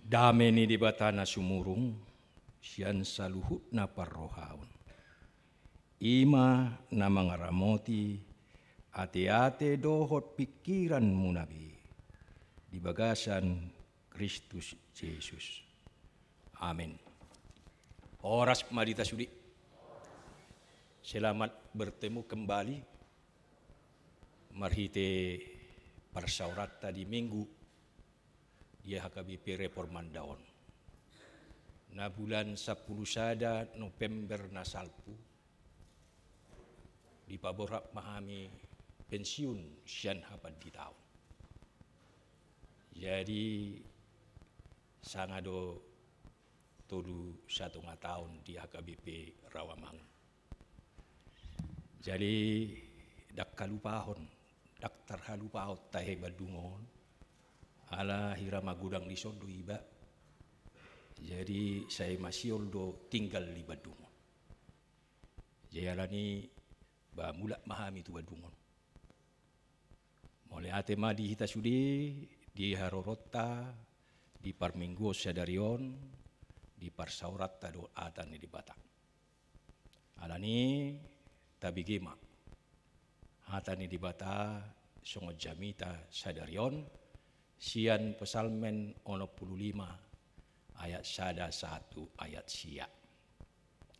Dame ni di batana sumurung, siyan sa luhut na parrohaon. Ima na mga ramoti, ate-ate dohot pikiran mo nabi, di bagasan Kristus Jesus. Amin. Oras Marita Sudi. Selamat bertemu kembali. Marhite parsaurata di minggu dia HKBP Reformandaon. Na bulan 10 sada November na salpu di paborak mahami pensiun siyan hapad di tahun. Jadi sangado tolu 1 tahun di HKBP Rawamangun. Jadi dak kalupahon, dak tarhalupahot tahe badungon, ala hirama gudang di sondo iba. Jadi saya masih oldo tinggal di Badungon. Jadi alani ba mulak mahami tu Badungon. Mulai atema di hita sudi, di harorota, di parminggu sadarion, di parsaurat tado atan di Batak. Alani tabigema. Hatani di Bata songo jamita sadarion, sian pesalmen 15 ayat sada 1 ayat sia.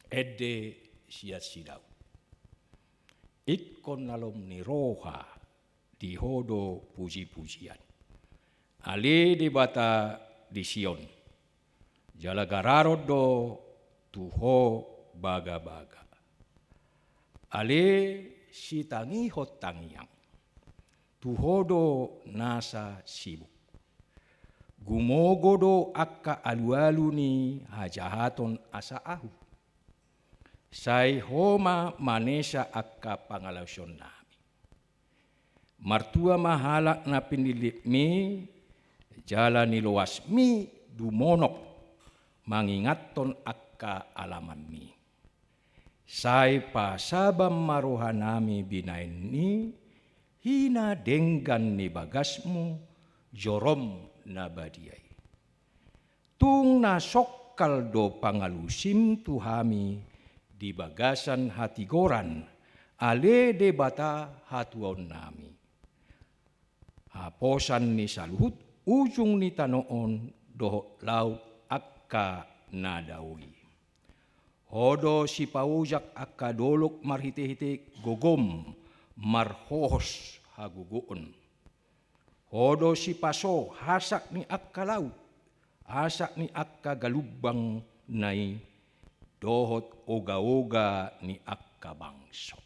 Ede sia sidau. Ikon nalom ni roha di hodo puji-pujian. Ale di Bata di Sion. Jala gararodo tuho baga-baga. Ale si tangihot tangiang. Tuhodo nasa sibuk. Gumogodo akka alu-alu ni hajahaton asaahu. Sai homa manesa akka pangalauson nami. Martua mahalak na pinilit mi, jala ni luas mi dumonok, mangingaton akka alaman mi. Sai pasabam maruhan nami binain ni, hina denggan ni bagasmu, jorom na badiay. Tung nasokal do pangalusim tuhami di bagasan hatigoran, ale de bata hatuon nami. Haposan ni saluhut, ujung ni tanoon do laut akka nadawi. Hodo si paujak akka dolok marhite-hite gogom marhohos haguguon. Hodo si paso hasak ni akka laut, hasak ni akka galubang nai dohot oga-oga ni akka bangso.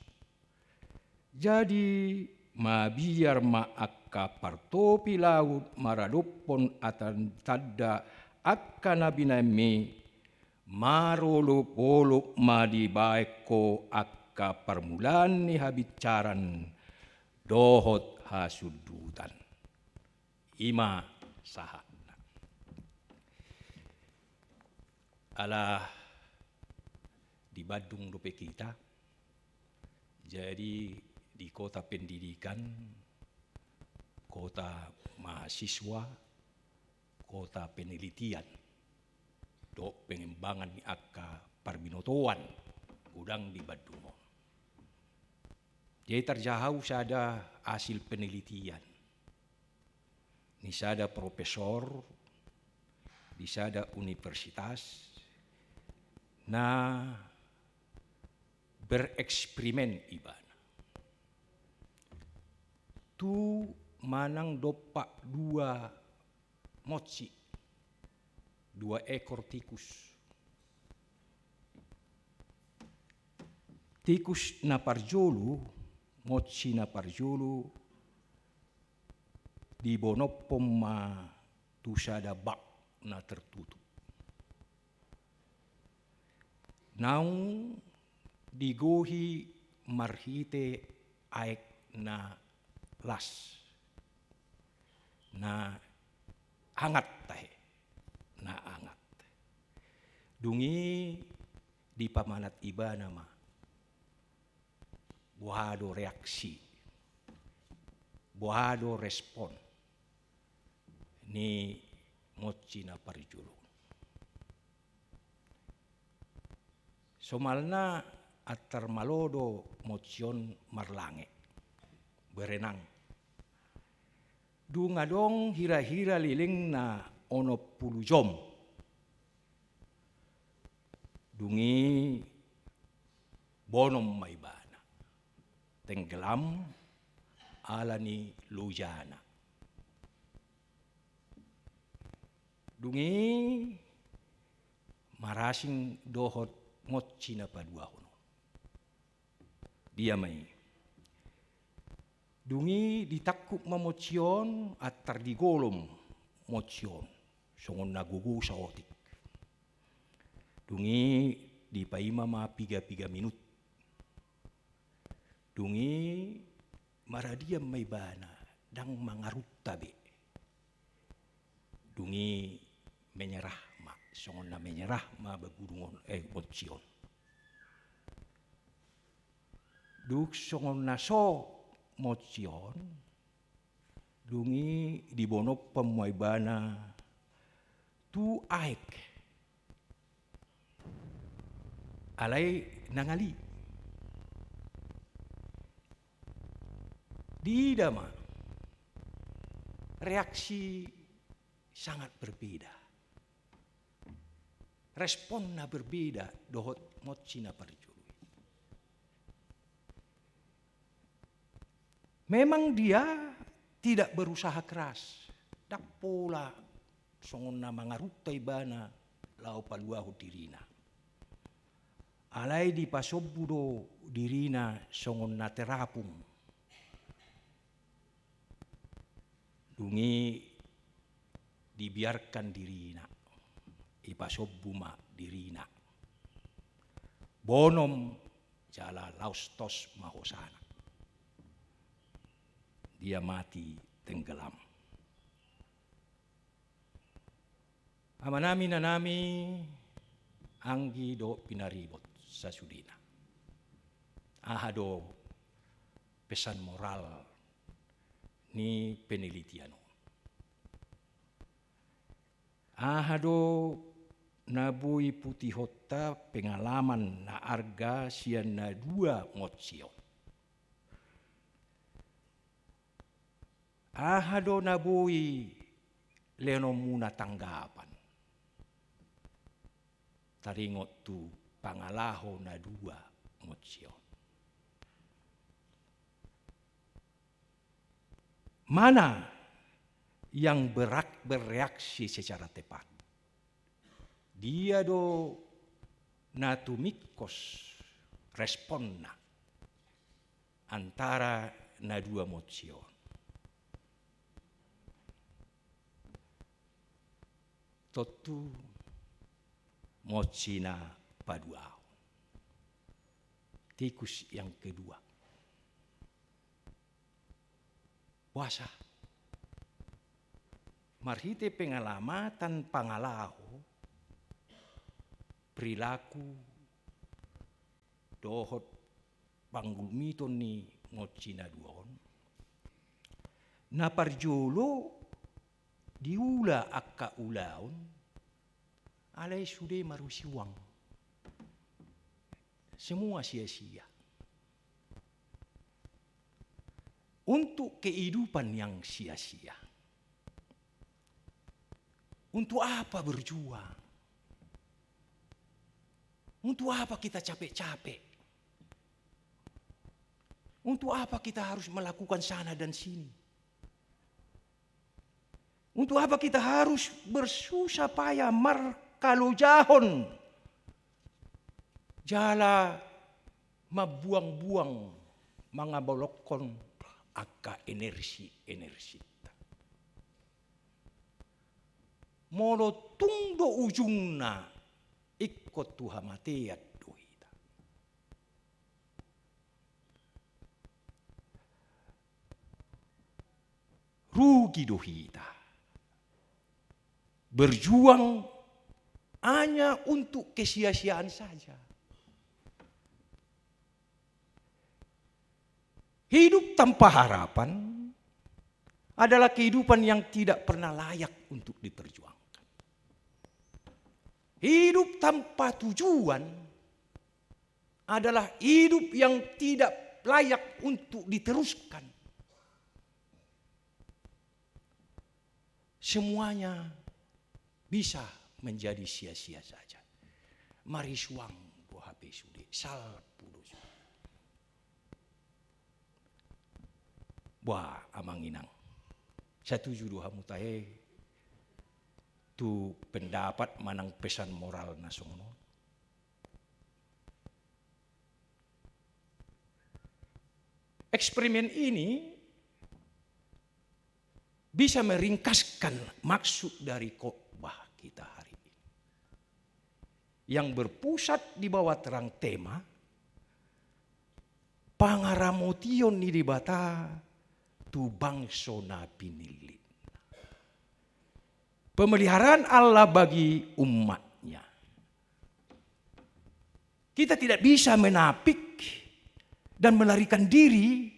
Jadi mabiar ma akka partopi laut maradopon atan tadda akka nabinami marolo-polo madibaeko akka permulaan ni habicaran dohot hasudutan. Ima sahana. Ala di Badung dope kita, jadi di kota pendidikan, kota mahasiswa, kota penelitian, do pengembangan ni akka parbinotoan udang di Badung. Jadi terjauh sada hasil penelitian. Ni sada profesor, di sada universitas, na bereksperimen ibana. Tu manang dopak 2 moci, 2 ekor tikus. Tikus na parjolu, moci na parjolu, di bonopom ma tusada bak na tertutup. Naung digohi marhite aek na las, na hangat tahe, na hangat. Dungi di pamanat iba nama, buhado reaksi, buhado respon. Ni ngocina parjulu. Somalna atar malodo mocion marlange berenang. Dunga dong hira-hira liling na ono pulu jom. Dungi bonom maibana. Tenggelam alani lujana. Dungi marasing dohot ngocina padua hono. Dia mai. Dungi ditakuk mamocion atar digolom mocion. Songon nagugu saotik. Dungi dipaima ma 3 minut. Dungi maradiam mai bana dang mangarut tabe. Dungi menyerah ma songon na menyerah ma bagudungon mocion. Duk songon naso mocion dungi dibonop pamuai bana tu aek alai nangali di dama reaksi sangat berbeda, responna berbeda dohot mocina parjulu. Memang dia tidak berusaha keras. Dak pola songon na mangarutai bana lau paluahu dirina. Alai di pasobbudo dirina songon na terapung. Dungi dibiarkan dirina. Ipasobbuma dirina. Bonom jala laustos mahosana. Dia mati tenggelam. Amanami nanami anggi do pinaribot sasudina. Ahado pesan moral ni penelitian. Ahado nabui putih hota pengalaman na arga sian na 2 ngocio. Ahado nabui lenomuna tanggapan. Taringot tu pangalaho na 2 ngocio. Mana yang bereaksi secara tepat? Dia do natumikos responna antara na 2 mocio. Totu mocina paduao. Tikus yang kedua. Puasa. Marhite pengalamatan pangalaho perilaku dohot panggulmiton ni mocina duon. Na parjolo diula akka ulaun alai sude marusiwang. Semua sia-sia. Untuk kehidupan yang sia-sia. Untuk apa berjuang? Untuk apa kita capek-capek? Untuk apa kita harus melakukan sana dan sini? Untuk apa kita harus bersusah payah markalojahon jala mabuang-buang mangabolokon akka energi. Molo tungdo ujungna ikut Tuhan mateat dohita. Rugi dohita. Berjuang hanya untuk kesia-siaan saja. Hidup tanpa harapan adalah kehidupan yang tidak pernah layak untuk diperjuangkan. Hidup tanpa tujuan adalah hidup yang tidak layak untuk diteruskan. Semuanya bisa menjadi sia-sia saja. Mari suang buah HP sudah sal pulus. Buah amanginang. Satu dua mutahe. Tu pendapat manang pesan moral nasional. Eksperimen ini bisa meringkaskan maksud dari khotbah kita hari ini. Yang berpusat di bawah terang tema Pangaramotion ni dibata tu bangso na pinili. Pemeliharaan Allah bagi umatnya. Kita tidak bisa menapik dan melarikan diri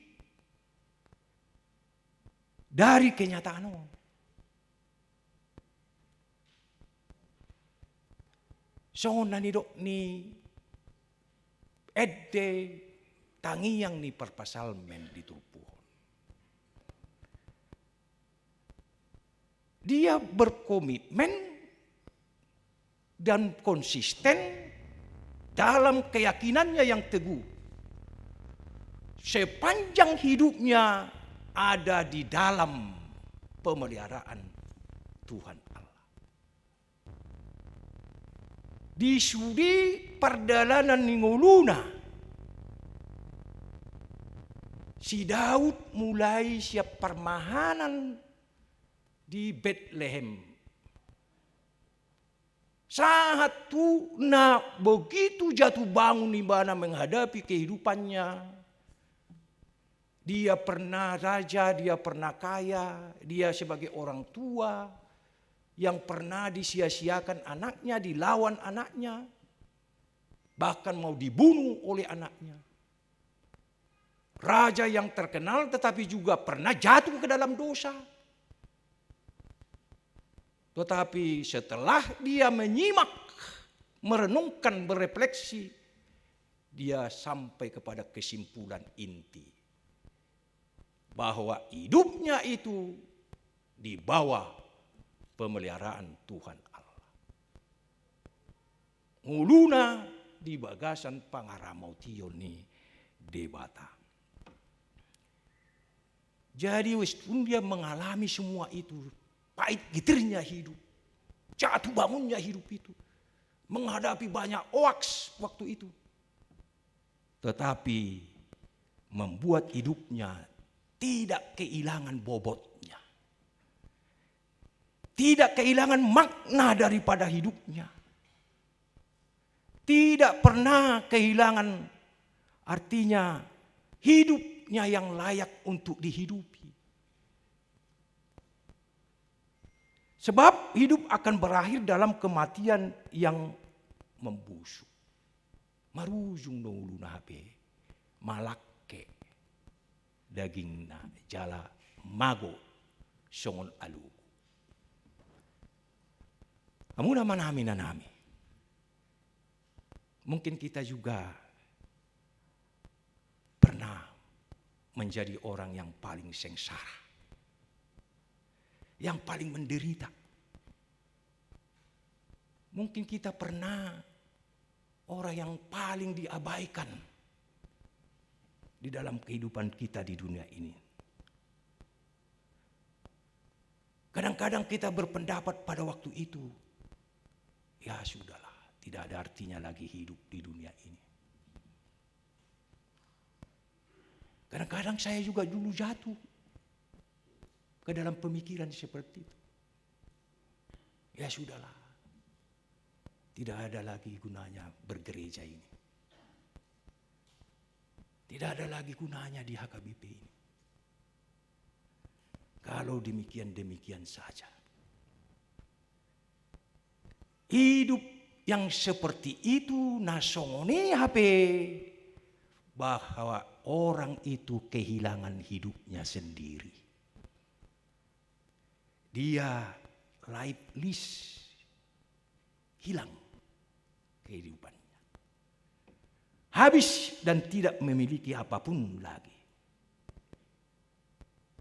dari kenyataan. Sona ni dok ni edde tangiang ni perpasalmen di tubuh. Dia berkomitmen dan konsisten dalam keyakinannya yang teguh. Sepanjang hidupnya ada di dalam pemeliharaan Tuhan Allah. Di sudi perdalanan ninguluna, si Daud mulai siap permahanan di Bethlehem. Saat tu begitu jatuh bangun di mana menghadapi kehidupannya. Dia pernah raja, dia pernah kaya, dia sebagai orang tua yang pernah disia-siakan anaknya, dilawan anaknya, bahkan mau dibunuh oleh anaknya. Raja yang terkenal tetapi juga pernah jatuh ke dalam dosa. Tetapi setelah dia menyimak, merenungkan, berefleksi, dia sampai kepada kesimpulan inti. Bahwa hidupnya itu di bawah pemeliharaan Tuhan Allah. Nguluna di bagasan Pangaramotion ni debata. Jadi dia mengalami semua itu. Pahit getirnya hidup, jatuh bangunnya hidup itu, menghadapi banyak hoaks waktu itu. Tetapi membuat hidupnya tidak kehilangan bobotnya. Tidak kehilangan makna daripada hidupnya. Tidak pernah kehilangan artinya hidupnya yang layak untuk dihidupi. Sebab hidup akan berakhir dalam kematian yang membusuk. Marujung nuluna hape, malakke, dagingna jala mago, songon alu. Amuna manami nanami. Mungkin kita juga pernah menjadi orang yang paling sengsara. Yang paling menderita. Mungkin kita pernah orang yang paling diabaikan di dalam kehidupan kita di dunia ini. Kadang-kadang kita berpendapat pada waktu itu, ya sudahlah, tidak ada artinya lagi hidup di dunia ini. Kadang-kadang saya juga dulu jatuh ke dalam pemikiran seperti itu. Ya sudahlah. Tidak ada lagi gunanya bergereja ini. Tidak ada lagi gunanya di HKBP ini. Kalau demikian saja. Hidup yang seperti itu nasongoni HP bahwa orang itu kehilangan hidupnya sendiri. Dia lifeless, hilang kehidupannya. Habis dan tidak memiliki apapun lagi.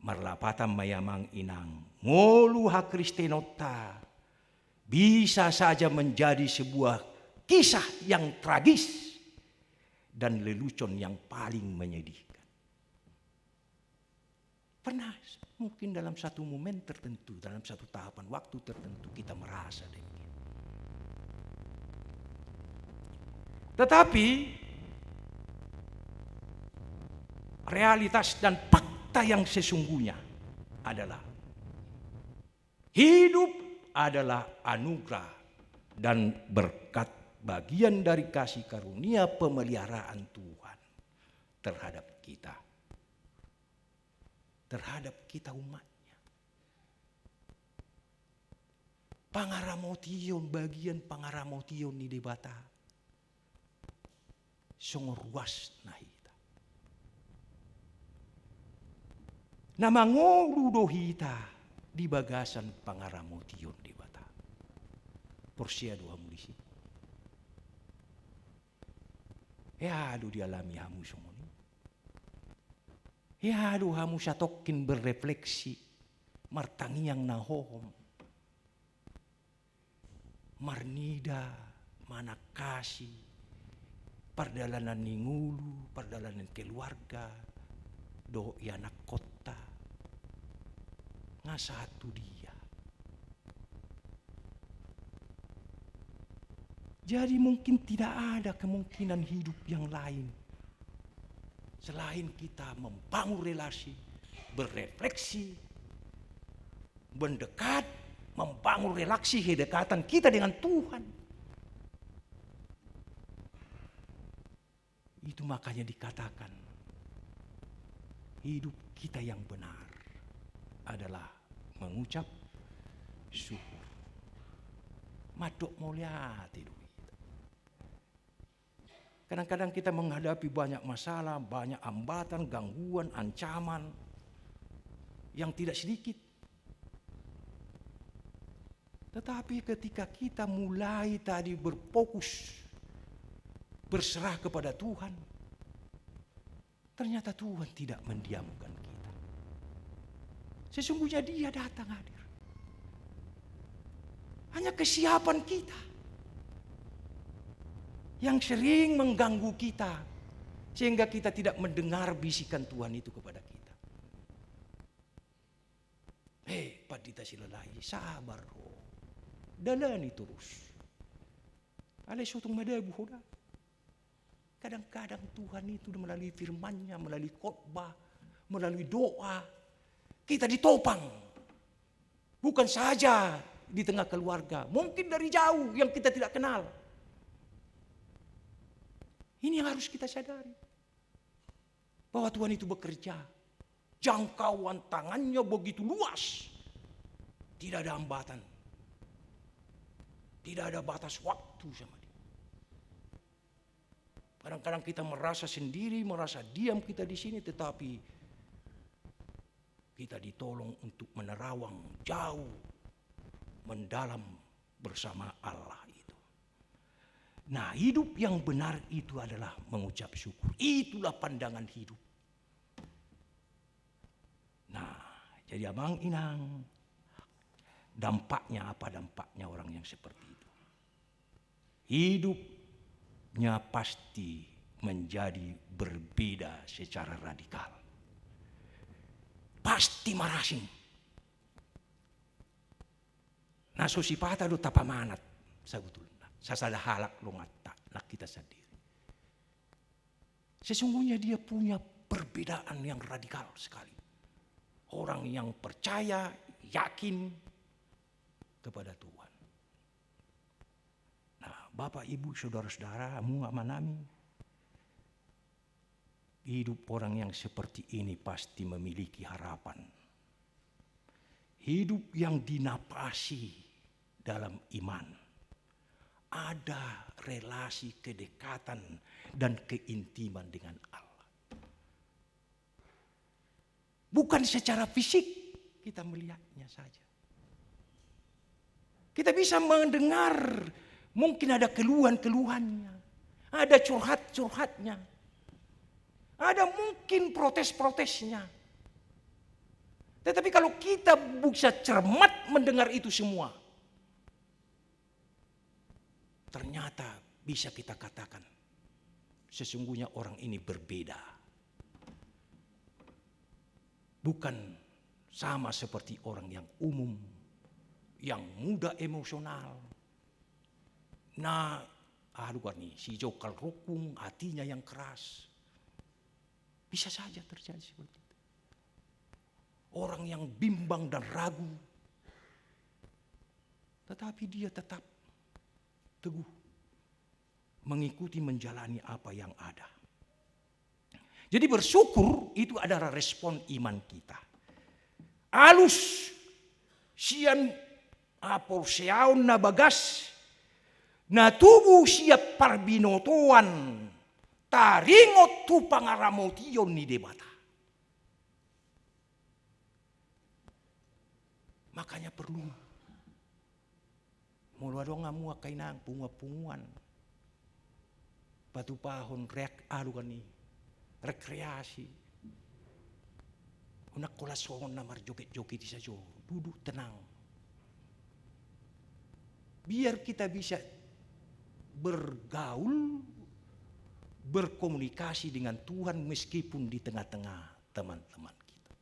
Marlapatan mayamang inang ngolu hakristenota bisa saja menjadi sebuah kisah yang tragis dan lelucon yang paling menyedihkan. Pernah mungkin dalam satu momen tertentu, dalam satu tahapan waktu tertentu kita merasa demikian. Tetapi realitas dan fakta yang sesungguhnya adalah hidup adalah anugerah dan berkat bagian dari kasih karunia pemeliharaan Tuhan terhadap kita. Terhadap kita umatnya. Pangaramotion, bagian pangaramotion ni debata. Songor ruas nahi. Namangolu dohita di bagasan pangaramotion di bata. Porsia doa mulisi. Ya aduh dialami hamu songoni. Ya aduh hamu satokin berrefleksi. Martangi yang nahohom. Marnida, manakasi. Pardalanan ningulu, pardalanan keluarga. Doi anak kota. Nga satu dia. Jadi mungkin tidak ada kemungkinan hidup yang lain. Selain kita membangun relasi, berefleksi, mendekat, membangun relasi kedekatan kita dengan Tuhan. Itu makanya dikatakan hidup kita yang benar adalah mengucap syukur. Madok mulia tidur. Kadang-kadang kita menghadapi banyak masalah, banyak hambatan, gangguan, ancaman yang tidak sedikit. Tetapi ketika kita mulai tadi berfokus, berserah kepada Tuhan, ternyata Tuhan tidak mendiamkan kita. Sesungguhnya Dia datang hadir. Hanya kesiapan kita yang sering mengganggu kita sehingga kita tidak mendengar bisikan Tuhan itu kepada kita. Padita silalai, sabar ho. Dalani terus. Ale sutung madabu hoda. Kadang-kadang Tuhan itu melalui firman-Nya, melalui khotbah, melalui doa, kita ditopang. Bukan saja di tengah keluarga, mungkin dari jauh yang kita tidak kenal. Ini yang harus kita sadari. Bahwa Tuhan itu bekerja. Jangkauan tangannya begitu luas. Tidak ada hambatan. Tidak ada batas waktu sama Dia. Kadang-kadang kita merasa sendiri, merasa diam kita di sini, tetapi kita ditolong untuk menerawang jauh, mendalam bersama Allah itu. Nah, hidup yang benar itu adalah mengucap syukur. Itulah pandangan hidup. Nah, jadi abang inang, dampaknya apa dampaknya orang yang seperti itu? Hidupnya pasti menjadi berbeda secara radikal. Pasti marasing. Nah, sosipata do tapamanat sebetulnya. Sasada halak longatta nak kita sendiri. Sesungguhnya dia punya perbedaan yang radikal sekali. Orang yang percaya, yakin kepada Tuhan. Nah, Bapak, Ibu, Saudara-saudara, mu amanami. Hidup orang yang seperti ini pasti memiliki harapan. Hidup yang dinapasi dalam iman. Ada relasi kedekatan dan keintiman dengan Allah. Bukan secara fisik kita melihatnya saja. Kita bisa mendengar Mungkin ada keluhan-keluhannya. Ada curhat-curhatnya. Ada mungkin protes-protesnya. Tetapi kalau kita bisa cermat mendengar itu semua, ternyata bisa kita katakan sesungguhnya orang ini berbeda. Bukan sama seperti orang yang umum, yang mudah emosional. Nah, si jokal rukung, hatinya yang keras. Bisa saja terjadi seperti itu. Orang yang bimbang dan ragu, tetapi dia tetap teguh mengikuti menjalani apa yang ada. Jadi bersyukur itu adalah respon iman kita. Alus sian aporseaon na bagas na tubuh siap parbinotoan taringot tu pangaramotion ni debata. Makanya perlu mula dong ngamu kainang punga-punguan. Batu pahon rek alukan ni rekreasi. Unak kolasongon namar joget-joget di sajo, duduk tenang. Biar kita bisa bergaul, berkomunikasi dengan Tuhan meskipun di tengah-tengah teman-teman kita.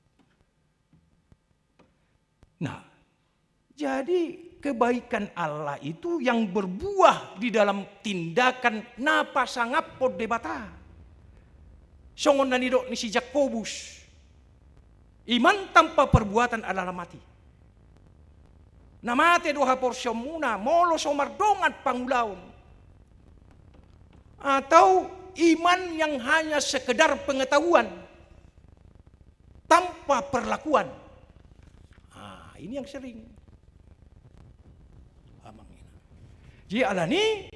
Nah, jadi kebaikan Allah itu yang berbuah di dalam tindakan napa sangap pod debata. Songon nanidok ni si Jakobus. Iman tanpa perbuatan adalah mati. Namate doha porsyon muna, molo somardongan pangulaon. Atau iman yang hanya sekedar pengetahuan tanpa perlakuan. Ini yang sering. Jadi alani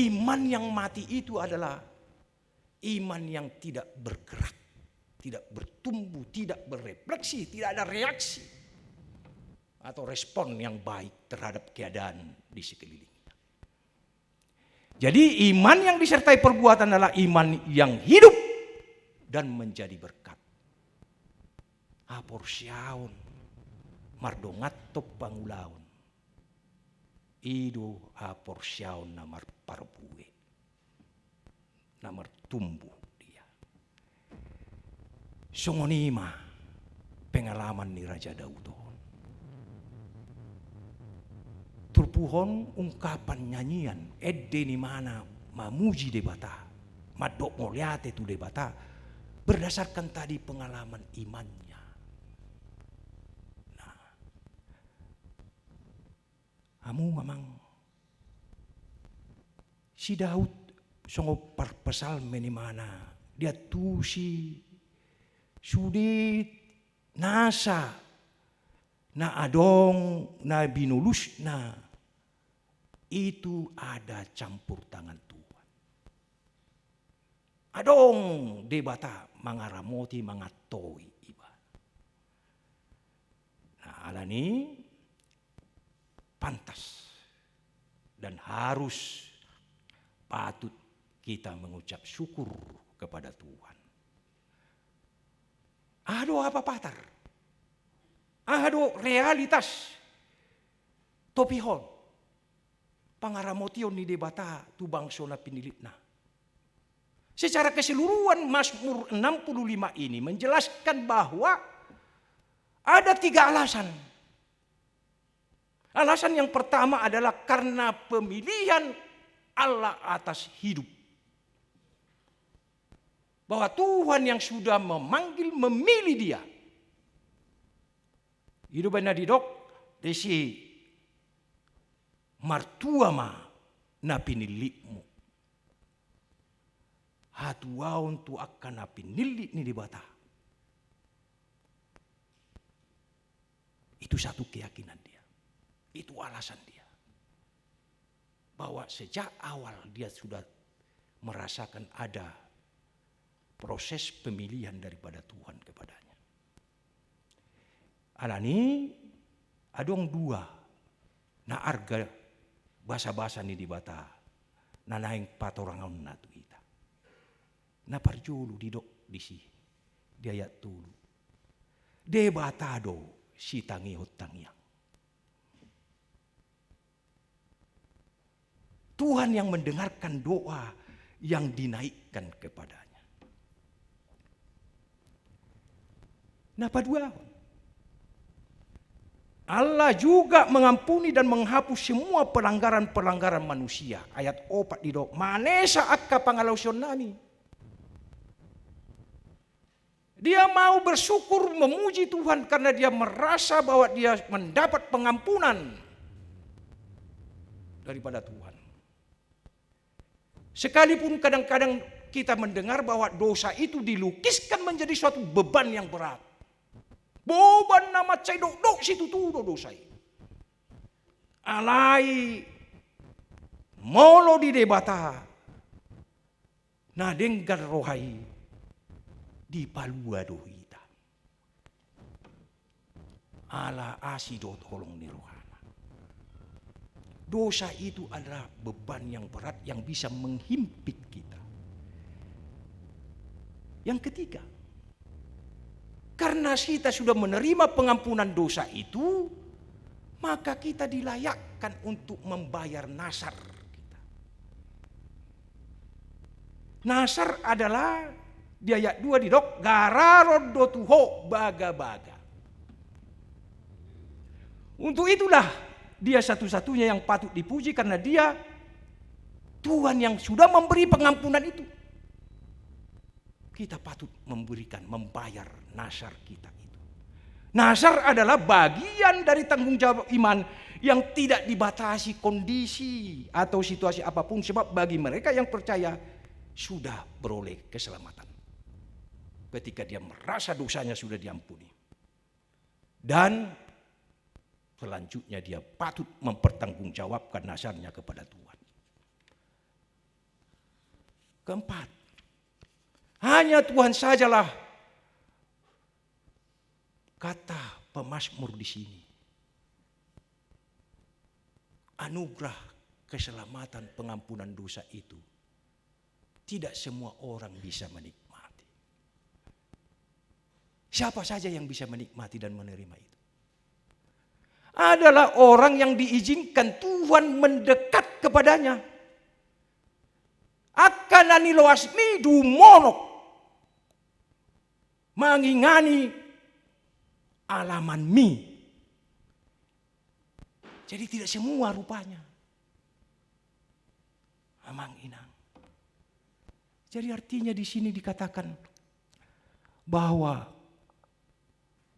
iman yang mati itu adalah iman yang tidak bergerak, tidak bertumbuh, tidak berefleksi, tidak ada reaksi atau respon yang baik terhadap keadaan di sekelilingnya. Jadi iman yang disertai perbuatan adalah iman yang hidup dan menjadi berkat. Aporsyaon mardongatop pangulaon. Ido aporsyaon namar parbuwe. Namar tumbuh dia. Songonima pengalaman ni Raja Daud. Turpuhon ungkapan nyanyian edde ni mana mamuji debata. Madok ngoliate tu debata berdasarkan tadi pengalaman imannya. Kamu memang si Daud songo pasal meni mana dia tu si sudit nasa na adong na binulus na itu ada campur tangan Tuhan. Adong debata mangaramoti mangatoi iba. Nah alani pantas dan harus patut kita mengucap syukur kepada Tuhan. Ado apa patar? Ado realitas topihon. Pangaramotion ni debata tu bangso na pinilitna. Secara keseluruhan Mazmur 65 ini menjelaskan bahwa ada 3 alasan. Alasan yang pertama adalah karena pemilihan Allah atas hidup. Bahwa Tuhan yang sudah memanggil, memilih dia. Hidup na didok desi martuama na pinilitmu. Hatuaon tu akan na pinilit ni dibata. Itu satu keyakinan dia. Itu alasan dia. Bahwa sejak awal dia sudah merasakan ada proses pemilihan daripada Tuhan kepadanya. Alani adong 2 na arga basa-basa ni di bata. Nanaing patorangaw na to ita. Naparjulu di dok di si. Di ayat tulu. Debatado si tangihot tangyang. Tuhan yang mendengarkan doa yang dinaikkan kepadanya. Napa dua? Allah juga mengampuni dan menghapus semua pelanggaran-pelanggaran manusia. Ayat 4 di dok. Manesa akka pangalausion nami. Dia mau bersyukur memuji Tuhan karena dia merasa bahwa dia mendapat pengampunan daripada Tuhan. Sekalipun kadang-kadang kita mendengar bahwa dosa itu dilukiskan menjadi suatu beban yang berat. Beban nama cedok-dok situ tuh dosa itu. Alai molo di debata. Nah dengar rohai di palua dohita. Ala asido tolong ni rohana. Dosa itu adalah beban yang berat yang bisa menghimpit kita. Yang ketiga, karena kita sudah menerima pengampunan dosa itu, maka kita dilayakkan untuk membayar nasar kita. Nasar adalah di ayat 2 di dok, gararodo tuho baga-baga. Untuk itulah dia satu-satunya yang patut dipuji karena dia Tuhan yang sudah memberi pengampunan itu. Kita patut membayar nasar kita itu. Nasar adalah bagian dari tanggung jawab iman yang tidak dibatasi kondisi atau situasi apapun. Sebab bagi mereka yang percaya sudah beroleh keselamatan. Ketika dia merasa dosanya sudah diampuni. Dan selanjutnya dia patut mempertanggungjawabkan nasarnya kepada Tuhan. Keempat, hanya Tuhan sajalah kata pemazmur di sini. Anugerah keselamatan pengampunan dosa itu tidak semua orang bisa menikmati. Siapa saja yang bisa menikmati dan menerima itu? Adalah orang yang diizinkan Tuhan mendekat kepadanya. Akanani loasmi dumonok. Mangingani alaman mi. Jadi tidak semua rupanya. Amang inang. Jadi artinya di sini dikatakan bahwa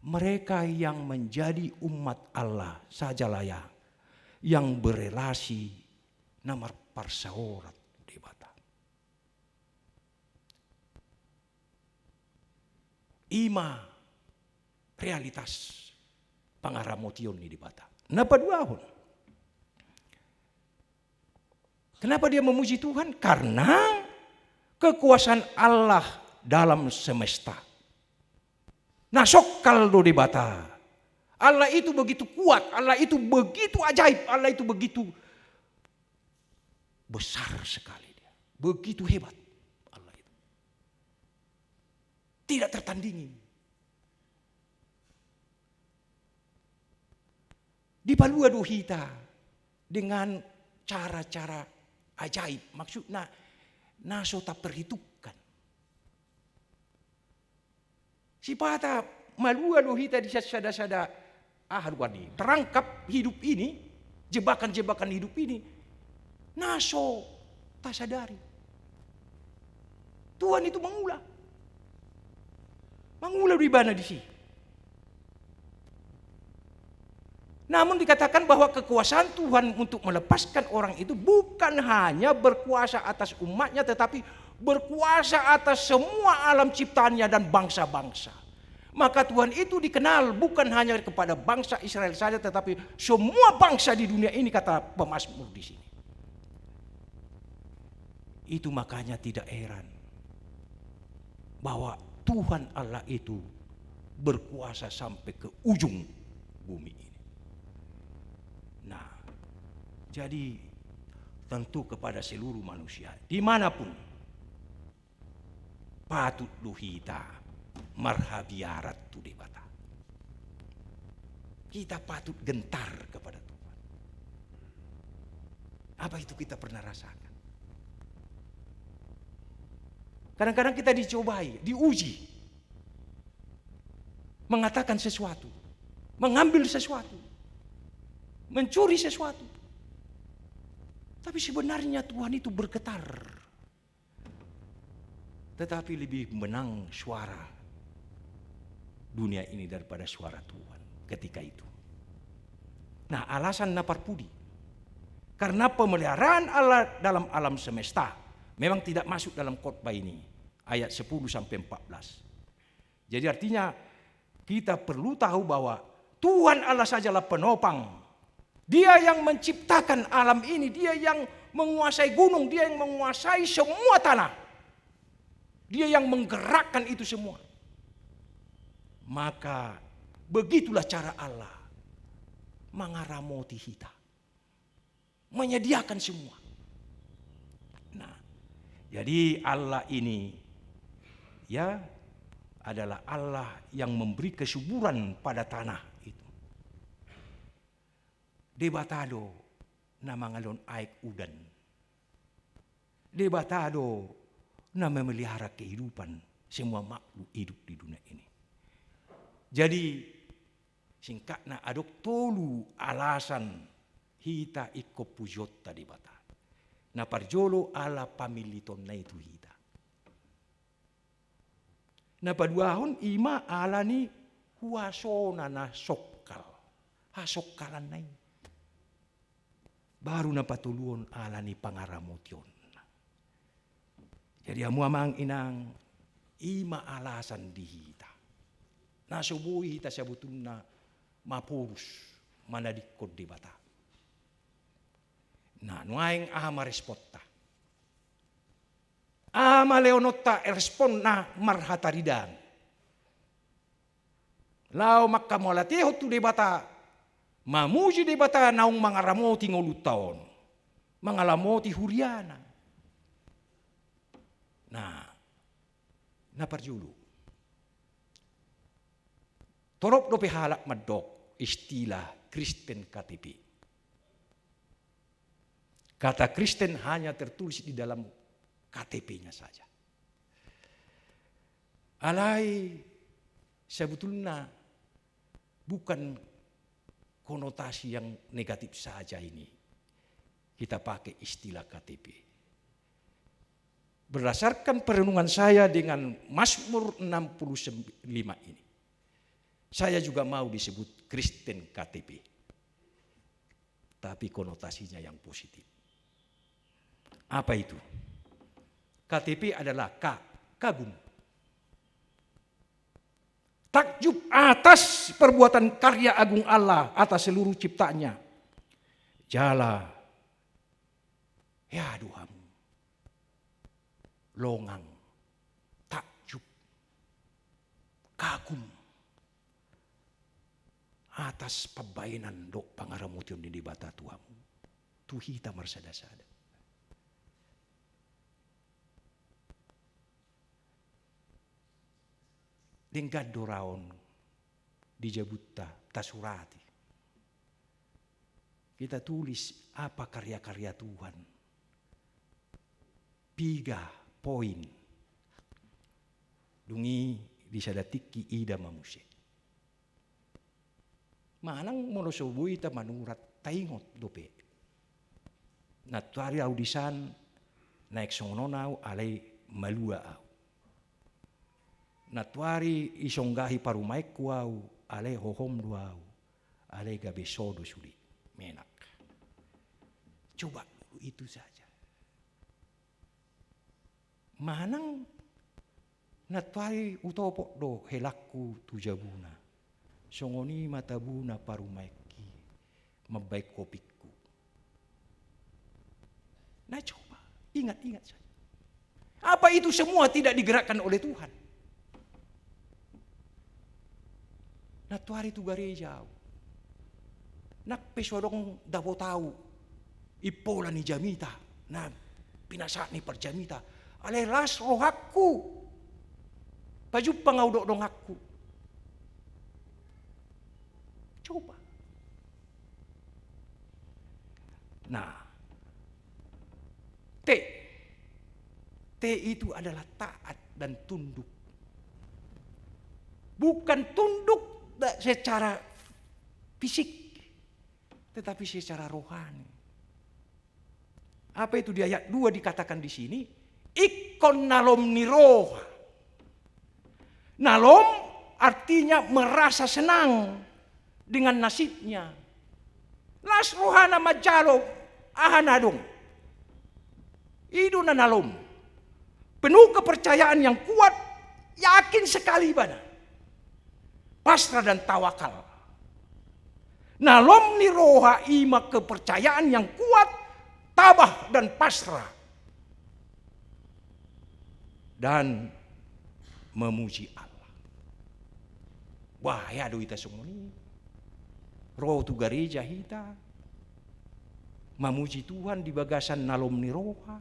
mereka yang menjadi umat Allah sajalah yang berelasi namar parsaorat debata. Ima realitas pangaramotion ni debata. Napa duahon? Kenapa dia memuji Tuhan? Karena kekuasaan Allah dalam semesta. Nasok kaldo debata. Allah itu begitu kuat, Allah itu begitu ajaib, Allah itu begitu besar sekali dia. Begitu hebat Allah itu. Tidak tertandingi. Dipalua dohita dengan cara-cara ajaib. Maksudnya naso tak perhitungkan. Si pata malua dohita di sada-sada ahadwani. Terangkap hidup ini, jebakan-jebakan hidup ini. Naso tak sadari. Tuhan itu mengulang. Mengulang di mana di sini. Namun dikatakan bahwa kekuasaan Tuhan untuk melepaskan orang itu bukan hanya berkuasa atas umatnya, tetapi berkuasa atas semua alam ciptaannya dan bangsa-bangsa. Maka Tuhan itu dikenal bukan hanya kepada bangsa Israel saja, tetapi semua bangsa di dunia ini, kata pemazmur di sini. Itu makanya tidak heran bahwa Tuhan Allah itu berkuasa sampai ke ujung bumi ini. Nah, jadi tentu kepada seluruh manusia dimanapun patut luhita marhabiarat tu debata. Kita patut gentar kepada Tuhan. Apa itu kita pernah rasakan? Kadang-kadang kita dicobai, diuji, mengatakan sesuatu, mengambil sesuatu, mencuri sesuatu. Tapi sebenarnya Tuhan itu bergetar. Tetapi lebih menang suara dunia ini daripada suara Tuhan ketika itu. Nah, alasan naparpudi. Karena pemeliharaan Allah dalam alam semesta memang tidak masuk dalam khotbah ini. Ayat 10 sampai 14. Jadi artinya kita perlu tahu bahwa Tuhan Allah sajalah penopang. Dia yang menciptakan alam ini, dia yang menguasai gunung, dia yang menguasai semua tanah. Dia yang menggerakkan itu semua. Maka begitulah cara Allah mengaramoti kita. Menyediakan semua. Nah, jadi Allah ini ya adalah Allah yang memberi kesuburan pada tanah itu. Debatado na mangalon aik udan. Debatado na memelihara kehidupan semua makhluk hidup di dunia ini. Jadi singkatnya adok tolu alasan hita ikko pujotta debata. Na parjolo ala pamiliton na itu hita. Na paduahon ima ala ni huasona na sokkal. Ha sokkalan na ini. Baru na patuluon ala ni pangaramotion. Jadi amuamang inang ima alasan dihita. Nasubuhi hita sabutun na mapurus manadikod di bata. Na nuaing ama respotta. Ama leonotta respon na marhataridan. Lau makka molatihot tu di bata. Mamuji di bata naung mangaramoti ngolutaon. Mangalamoti huriana. Nah, naparjulu. Torop do pihalak madok istilah Kristen KTP. Kata Kristen hanya tertulis di dalam KTP-nya saja. Alai sebetulnya bukan konotasi yang negatif saja ini. Kita pakai istilah KTP. Berdasarkan perenungan saya dengan Mazmur 65 ini. Saya juga mau disebut Kristen KTP. Tapi konotasinya yang positif. Apa itu? KTP adalah kagum. Takjub atas perbuatan karya agung Allah atas seluruh ciptaannya. Jala, ya Tuhanmu. Longang, takjub, kagum. Atas pabainan dok pangaramution di bata Tuhanmu. Tuhita marsada-sada. Denggad doraon di Jabutta tasurati. Kita tulis apa karya-karya Tuhan. 3 poin. Dungi disadatiki ida mamuse. Manang monosobui ta manurat taingot dope. Natuari audisan naik songononau alay malua au. Natuari isonggahi parumaik kuau ale hohom duau ale gabe sodo suli menak. Coba dulu itu saja. Manang natuari utopok do helaku tujabuna. Songoni matabuna parumaiki mabaik kopiku. Nah coba ingat-ingat saja. Apa itu semua tidak digerakkan oleh Tuhan? Natuari tu garejau. Nak pesodong dabo tahu. Ipola ni jamita. Nah, pinasak ni perjamita. Alelas rohakku. Baju pangaudok dong aku. Coba. Nah, T itu adalah taat dan tunduk. Bukan tunduk secara fisik, tetapi secara rohani. Apa itu di ayat 2 dikatakan di sini? Ikon nalom niroha. Nalom artinya merasa senang dengan nasibnya. Las rohana majalo ahanadong. Itu nalom. Penuh kepercayaan yang kuat, yakin sekali bana. Pasrah dan tawakal. Nalom ni roha ima kepercayaan yang kuat, tabah dan pasrah. Dan memuji Allah. Wah, ya do ita semua ni. Roh tu gereja kita. Memuji Tuhan di bagasan nalom ni roha.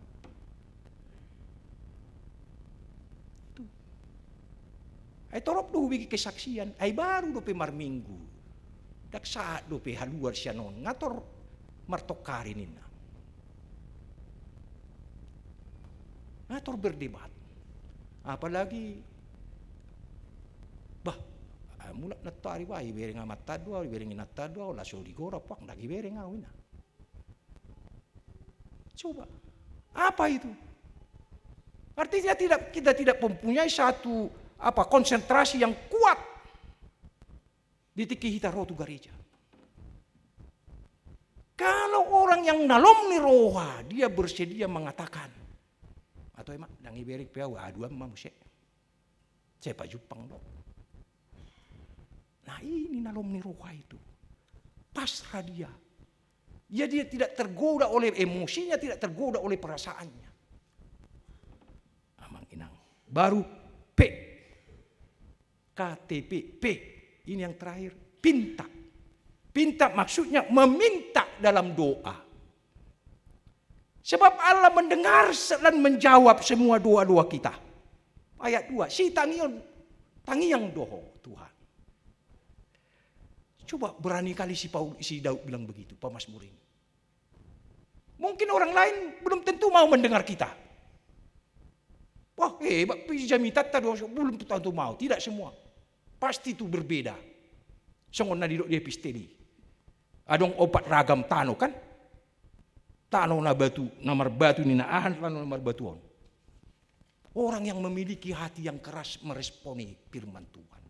Ay torop do bigi kesaksian, ay baru do pe marminggu. Dak saat do pe haluar siya non, ngator martokari nina. Ngator berdebat. Apalagi mula natari wa ibere nga matadwa, ibere nga natadwa, la so digora pak ndak ibere nga wina. Coba. Apa itu? Artinya kita tidak mempunyai satu konsentrasi yang kuat di tikihita roh tu gereja. Kalau orang yang nalom ni roha, dia bersedia mengatakan, atau emak dang iberik piau aduan mamusek. Saya pajupang dok. Nah ini nalom ni roha itu. Pasrah dia. Dia tidak tergoda oleh emosinya, tidak tergoda oleh perasaannya. Amang inang. Baru P. KTP. P. Ini yang terakhir. Pinta. Pinta maksudnya meminta dalam doa. Sebab Allah mendengar dan menjawab semua doa-doa kita. Ayat 2. Si tangiyang doho Tuhan. Coba berani kali si Daud bilang begitu, Pemazmur ini. Mungkin orang lain belum tentu mau mendengar kita. Wah hebat, pijamitat belum tentu mau. Tidak semua. Pasti itu berbeda. Songon na didok di episteli. Adong opat ragam tano kan? Tano na batu, namar batu ni naahan, tano namar batuon. Orang yang memiliki hati yang keras meresponi firman Tuhan.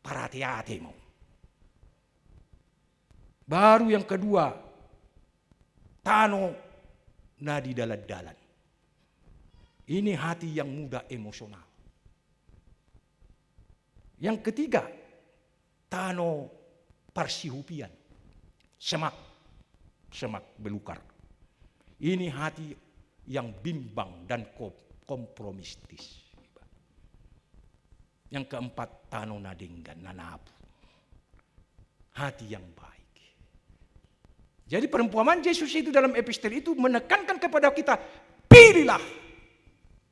Para hati-hati mau. Baru yang kedua, tano na di dalan-dalan. Ini hati yang mudah emosional. Yang ketiga, tano parsihupian. Semak belukar. Ini hati yang bimbang dan kompromistis. Yang keempat, tano nadinggan, nanapu. Hati yang baik. Jadi perumpamaan Yesus itu dalam epistel itu menekankan kepada kita, pilihlah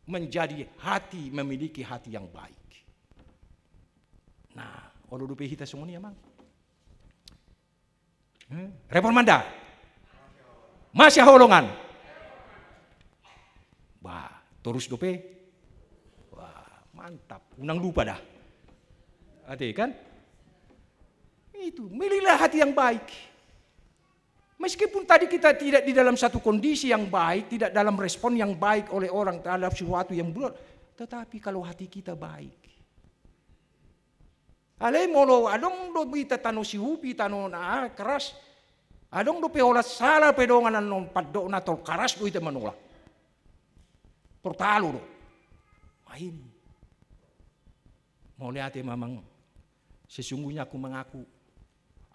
menjadi hati, memiliki hati yang baik. Nah, kalau dupe kita semua ini emang. Reformanda. Masih holongan. Wah, terus dupe. Wah, mantap. Unang lupa dah. Hati kan? Itu, milihlah hati yang baik. Meskipun tadi kita tidak di dalam satu kondisi yang baik, tidak dalam respon yang baik oleh orang terhadap sesuatu yang buruk, tetapi kalau hati kita baik. Alai molo adong do bita tano sihupi tano na keras. Adong do peolas salah pedongan non paddo na tol karas do ita manolak. Tortalo do. Main. Mau lihat mamang sesungguhnya aku mengaku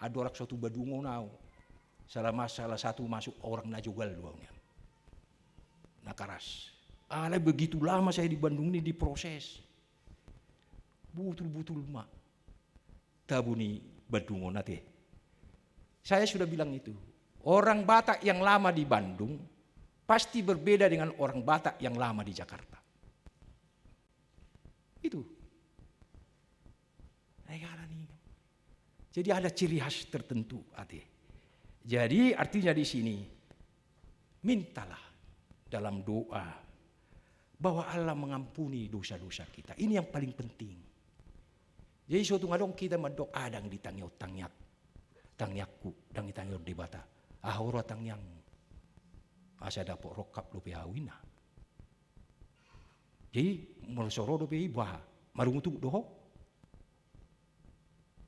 adorak suatu badungo nau. Salah satu masuk orang najugal doangnya. Nah karas. Alai begitu lama saya di Bandung ini diproses. Butul-butul mak. Tabuni badungo nate. Saya sudah bilang itu. Orang Batak yang lama di Bandung pasti berbeda dengan orang Batak yang lama di Jakarta. Itu. Negara ini. Jadi ada ciri khas tertentu, Ate. Jadi artinya di sini, mintalah dalam doa bahwa Allah mengampuni dosa-dosa kita. Ini yang paling penting. Jadi suatu ngadong kita mendoa adang ditangyo tangyak, tangyakku, dang ditangyo di bata. Ahora tangyang, asa dapok rokap lupi awina. Jadi melosoro lupi bah, marungutu doho.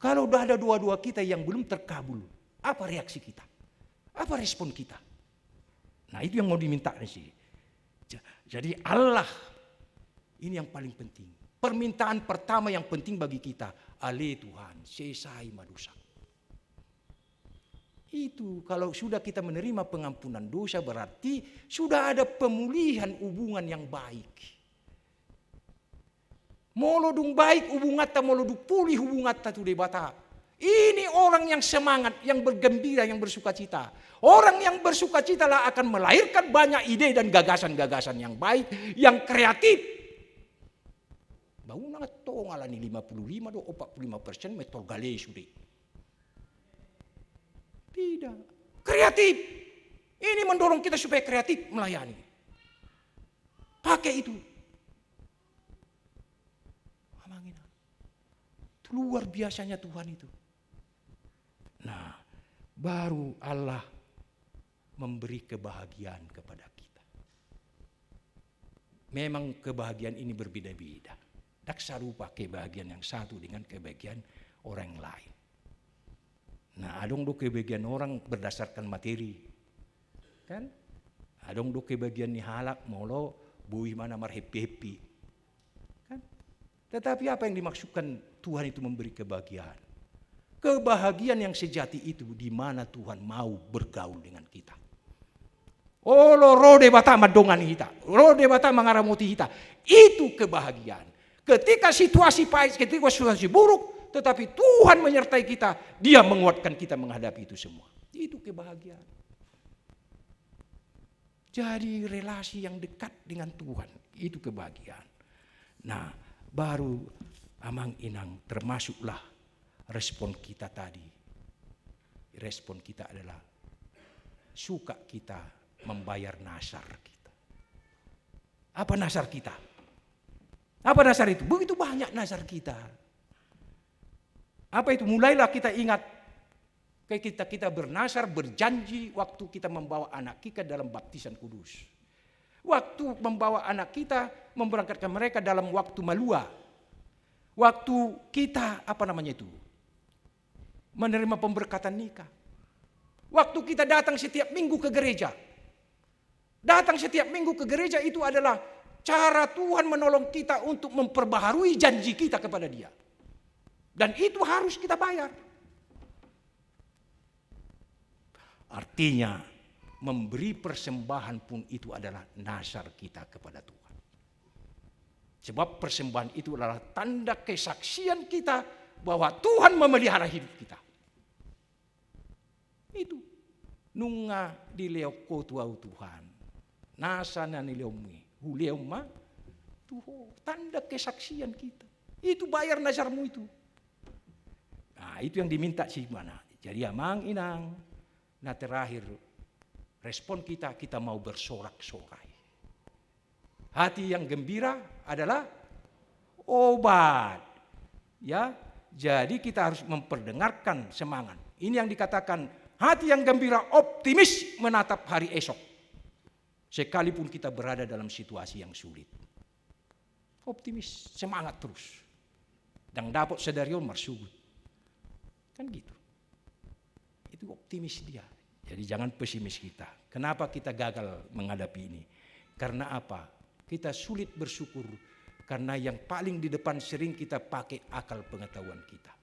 Kalau udah ada dua-dua kita yang belum terkabul, apa reaksi kita? Apa respon kita? Nah itu yang mau diminta di sini. Jadi Allah, ini yang paling penting. Permintaan pertama yang penting bagi kita, Ale Tuhan, sesai madosa. Itu kalau sudah kita menerima pengampunan dosa berarti sudah ada pemulihan hubungan yang baik. Molodung baik hubungan ta, molodung pulih hubungan ta tu debata. Ini orang yang semangat, yang bergembira, yang bersukacita. Orang yang bersukacita lah akan melahirkan banyak ide dan gagasan-gagasan yang baik, yang kreatif. Bau nangat to ngalani 55 do 45% metode gale sudah. Tidak. Kreatif. Ini mendorong kita supaya kreatif melayani. Pakai itu. Luar biasanya Tuhan itu. Nah, baru Allah memberi kebahagiaan kepada kita. Memang kebahagiaan ini berbeda-beda. Tak serupa kebahagiaan yang satu dengan kebahagiaan orang lain. Nah, adong do kebahagiaan orang berdasarkan materi. Kan? Adong do kebahagiaan ni halak molo bui mana mar happy-happy. Kan? Tetapi apa yang dimaksudkan Tuhan itu memberi kebahagiaan? Kebahagiaan yang sejati itu di mana Tuhan mau bergaul dengan kita. Oh lo rode bata madongan kita, rode bata mangaramuti kita. Itu kebahagiaan. Ketika situasi pahit, ketika situasi buruk, tetapi Tuhan menyertai kita, Dia menguatkan kita menghadapi itu semua. Itu kebahagiaan. Jadi relasi yang dekat dengan Tuhan, itu kebahagiaan. Nah, baru amang inang termasuklah respon kita tadi. Respon kita adalah suka kita membayar nasar kita. Apa nasar kita? Apa nasar itu? Begitu banyak nasar kita. Apa itu? Mulailah kita ingat kita bernasar, berjanji waktu kita membawa anak kita dalam baptisan kudus. Waktu membawa anak kita, memberangkatkan mereka dalam waktu malua. Waktu kita menerima pemberkatan nikah. Waktu kita datang setiap minggu ke gereja. Datang setiap minggu ke gereja itu adalah cara Tuhan menolong kita untuk memperbaharui janji kita kepada Dia. Dan itu harus kita bayar. Artinya memberi persembahan pun itu adalah nasar kita kepada Tuhan. Sebab persembahan itu adalah tanda kesaksian kita bahwa Tuhan memelihara hidup kita. Itu. Nunga di leoko tuau Tuhan. Nasana ni leomui. Huleoma. Tuho. Tanda kesaksian kita. Itu bayar nasarmu itu. Nah itu yang diminta sih mana. Jadi amang inang. Nah terakhir respon kita mau bersorak-sorai. Hati yang gembira adalah obat. Ya, jadi kita harus memperdengarkan semangat. Ini yang dikatakan hati yang gembira optimis menatap hari esok. Sekalipun kita berada dalam situasi yang sulit. Optimis, semangat terus. Dan dapat sedarion marsugut. Kan gitu. Itu optimis dia. Jadi jangan pesimis kita. Kenapa kita gagal menghadapi ini? Karena apa? Kita sulit bersyukur karena yang paling di depan sering kita pakai akal pengetahuan kita.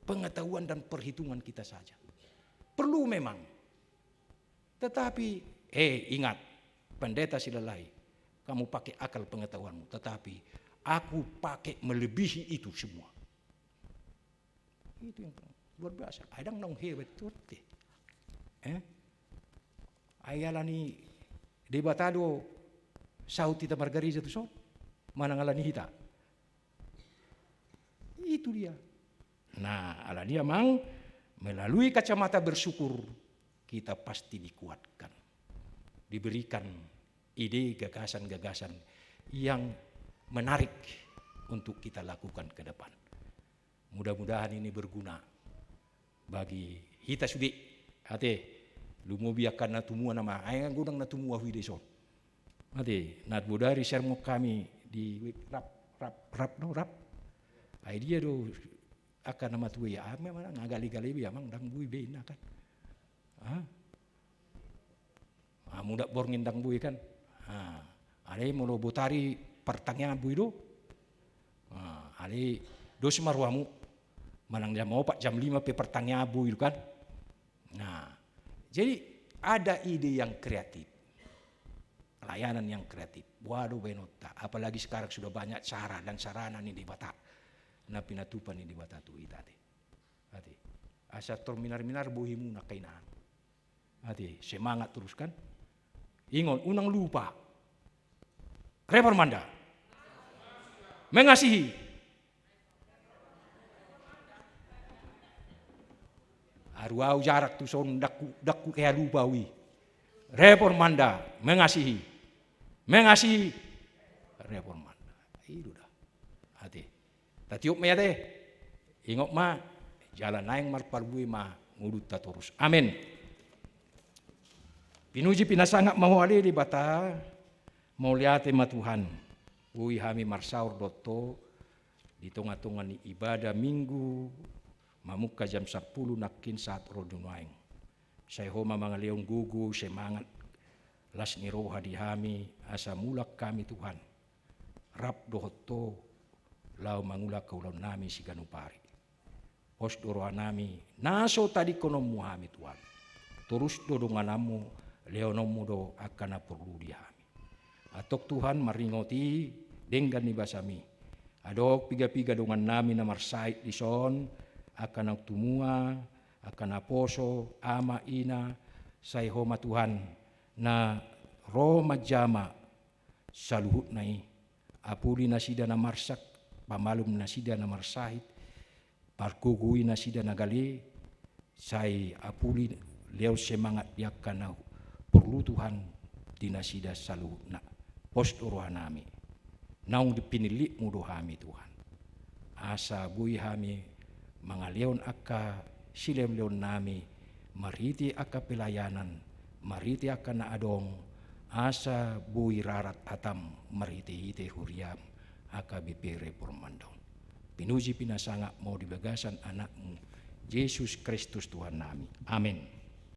Pengetahuan dan perhitungan kita saja. Perlu memang. Tetapi, ingat, pendeta Silalai, kamu pakai akal pengetahuanmu. Tetapi aku pakai melebihi itu semua. Itu yang luar biasa. I don't know here betul. Ayalani debatado saut kita margariza tu so, manangalani hita. Itu dia. Nah, ala dia mang melalui kacamata bersyukur kita pasti dikuatkan. Diberikan ide, gagasan-gagasan yang menarik untuk kita lakukan ke depan. Mudah-mudahan ini berguna bagi kita sudi. Hati lumubiakan natumua nama ayang gudang natumua wideson. Hati nat budari sermo kami di rap. Ai dia do akan nama tuwe ya memang ngagali-gali ya mang dang bui bena kan. Muda borngin dang bui kan. Ale molo botari pertanyaan bui do. Ale dos marwamu manang dia mau pak jam 5 pe pertanyaan bui kan. Nah, jadi ada ide yang kreatif. Layanan yang kreatif. Waduh benota, apalagi sekarang sudah banyak cara dan sarana nih di Batak. Na pinatupan ni di Batak tu itate. Hati. Asa terminar-minar bohimu na kainaan. Hati, semangat terus kan. Ingat, unang lupa. Reformanda. Mengasihi. Aruau jarak tu son dakku kaya lupa wi. Reformanda, mengasihi. Mengasihi. Reformanda. Itu dah. Hati. Tatiup me ate. Ingok ma jalan naing marparbui ma ngudut ta terus. Amin. Pinuji pinasangak mau ali di bata mau liate ma Tuhan. Ui hami marsaur dotto di tengah-tengah ni ibadah minggu mamuka jam 10 nakin saat rodunaing. Saya homa mga leong gugu semangat las ni roha di hami asa mulak kami Tuhan. Rap dohotto lau mangulak kaulau nami si ganupari. Pos doroha nami naso tadi konomu hami Tuhan. Terus dodonganamu leonomu do akan perlu di hami. Atok Tuhan maringoti dengan ni basami. Adok piga-piga dongan nami na marsait di son akan tumua akan aposo ama ina say homa Tuhan na Roma jama saluhut nai apuli na sida na marsak pamalum na sida na marsahit parkugui na sida na gali say apuli leo semangat yakan na perlu Tuhan di na sida saluhut na post rohanami naung dipinilik mudo hami Tuhan asa bui hami mga leon aka silem leon nami mariti aka pelayanan mariti aka na adong asa bui rarat atam mariti hite huriam aka bipere pormandong pinuji pinasanga mau dibagasan anakmu Yesus Kristus Tuhan nami amin.